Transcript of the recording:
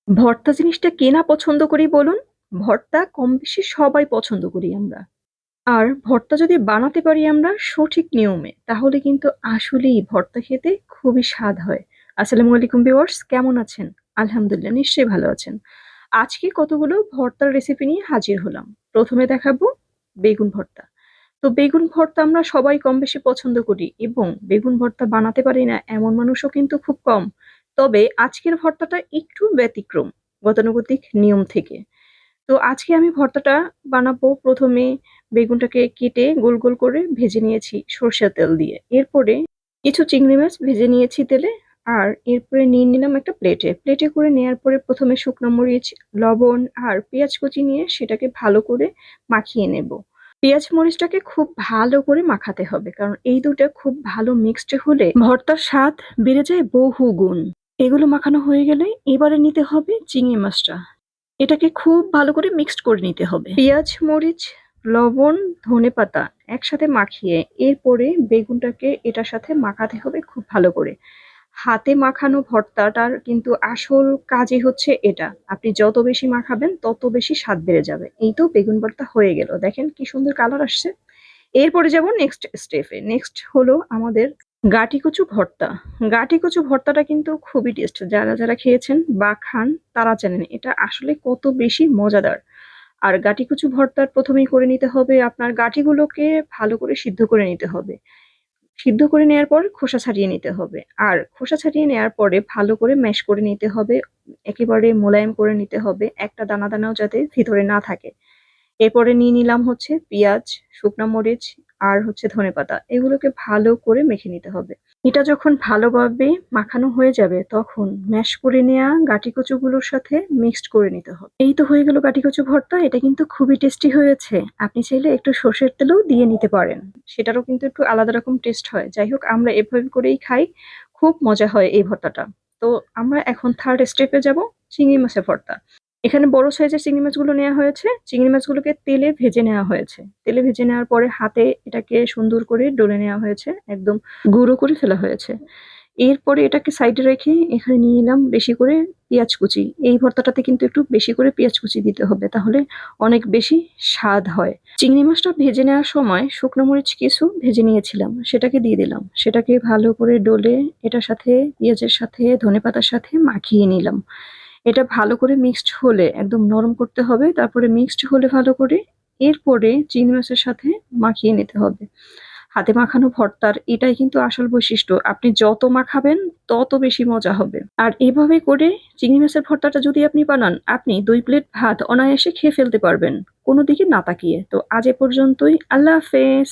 ভর্তা জিনিসটা কে না পছন্দ করি বলুন? ভর্তা কমবেশি সবাই পছন্দ করি আমরা। আর ভর্তা যদি বানাতে পারি আমরা সঠিক নিয়মে, তাহলে কিন্তু আসলেই ভর্তা খেতে খুবই স্বাদ হয়। আসসালামু আলাইকুম ভিউয়ার্স, কেমন আছেন? আলহামদুলিল্লাহ, নিশ্চয়ই ভালো আছেন। আজকে কতগুলো ভর্তার রেসিপি নিয়ে হাজির হলাম। ১ম এ দেখাবো বেগুন ভর্তা। তো বেগুন ভর্তা আমরা সবাই কমবেশি পছন্দ করি এবং বেগুন ভর্তা বানাতে পারি না এমন মানুষও কিন্তু খুব কম। তবে আজকের ভর্তাটা একটু ব্যতিক্রম গতানুগতিক নিয়ম থেকে। তো আজকে আমি ভর্তাটা বানাবো। ১ম এ বেগুনটাকে কেটে গোল, গোল করে ভেজে নিয়েছি সরষের তেল দিয়ে। এরপরে কিছু চিংড়ি মাছ ভেজে নিয়েছি তেলে। আর এরপরে নিয়ে নিলাম একটা প্লেটে। প্লেটে করে নেয়ার পরে ১ম এ শুকনো মরিচ, লবণ আর পেঁয়াজ কুচি নিয়ে সেটাকে ভালো করে মাখিয়ে নেব। পেঁয়াজ মরিচটাকে খুব ভালো করে মাখাতে হবে, কারণ এই দুটা খুব ভালো মিক্সড হলে ভর্তার স্বাদ বেড়ে যায় বহু গুণ। এগুলো মাখানো হয়ে গেলে এবারে নিতে হবে চিংড়ি মাছটা। এটাকে খুব ভালো করে মিক্সড করে নিতে হবে। পেঁয়াজ, মরিচ, লবণ, ধনেপাতা একসাথে মাখিয়ে এরপরে বেগুনটাকে এটার সাথে মাখাতে হবে খুব ভালো করে। হাতে মাখানো ভর্তাটার কিন্তু আসল কাজই হচ্ছে এটা। আপনি যত বেশি মাখাবেন তত বেশি স্বাদ বেড়ে যাবে। এই তো বেগুন ভর্তা হয়ে গেল। দেখেন কি সুন্দর কালার আসছে। এরপরে যাব নেক্সট স্টেপে। নেক্সট হলো আমাদের গাটি কচু ভর্তা। গাটি কচু ভর্তাটা কিন্তু খুবই টেস্ট। যারা খেয়েছেন বা খান তারা জানেন এটা আসলে কত বেশি মজাদার। আর গাটি কচু ভর্তার ১ম এই করে নিতে হবে আপনার গাটিগুলোকে ভালো করে সিদ্ধ করে নিতে হবে। সিদ্ধ করে নেয়ার পর খোসা ছাড়িয়ে নিতে হবে। আর খোসা ছাড়িয়ে নেয়ার পরে ভালো করে ম্যাশ করে নিতে হবে। একেবারে মোলায়েম করে নিতে হবে। একটা দানা দানাও যাতে ভিতরে না থাকে। এরপরে নিয়ে নিলাম হচ্ছে পেঁয়াজ, শুকনা মরিচ আর হচ্ছে ধনেপাতা। এগুলোকে ভালো করে মেখে নিতে হবে। এটা যখন ভালোভাবে মাখানো হয়ে যাবে তখন ম্যাশ করে নেয়া গাটি কচুগুলোর সাথে মিক্সড করে নিতে হবে। এই তো হয়ে গেল গাটি কচু ভর্তা। এটা কিন্তু খুবই টেস্টি হয়েছে। আপনি চাইলে একটু সর্ষের তেলও দিয়ে নিতে পারেন। সেটারও কিন্তু একটু আলাদা রকম টেস্ট হয়। যাই হোক, আমরা এভাবে করেই খাই। খুব মজা হয় এই ভর্তাটা। তো আমরা এখন থার্ড স্টেপে যাব, চিংড়ি মাছের ভর্তা। এখানে বড় সাইজের চিংড়ি মাছগুলো নেওয়া হয়েছে। চিংড়ি মাছগুলোকে তেলে ভেজে নেওয়া হয়েছে। তেলে ভেজে নেওয়ার পরে হাতে এটাকে সুন্দর করে ডলে নেওয়া হয়েছে। একদম গুঁড়ো করে ফেলা হয়েছে। এরপরে এটাকে সাইডে রেখে এখানে নিয়ে নিলাম বেশি করে পেঁয়াজ কুচি। এই ভর্তাটাতে কিন্তু একটু বেশি করে পেঁয়াজ কুচি দিতে হবে, তাহলে অনেক বেশি স্বাদ হয়। চিংড়ি মাছটা ভেজে নেওয়ার সময় শুকনো মরিচ কিছু ভেজে নিয়েছিলাম, সেটাকে দিয়ে দিলাম। সেটাকে ভালো করে ডলে এটার সাথে পেঁয়াজের সাথে ধনেপাতার সাথে মাখিয়ে নিলাম। এটা ভালো করে মিক্সড হলে একদম নরম করতে হবে। তারপরে মিক্সড হলে ভালো করে এরপরে চিংড়ি মাছের সাথে মাখিয়ে নিতে হবে। হাতে মাখানো ভর্তার এটাই কিন্তু আসল বৈশিষ্ট্য। আপনি যত মাখাবেন তত বেশি মজা হবে। আর এভাবে করে চিংড়ি মাছের ভর্তাটা যদি আপনি বানান, আপনি ২ প্লেট ভাত অনায়াসে খেয়ে ফেলতে পারবেন, কোনো দিকে না তাকিয়ে। তো আজ এ পর্যন্তই। আল্লাহ হাফেজ।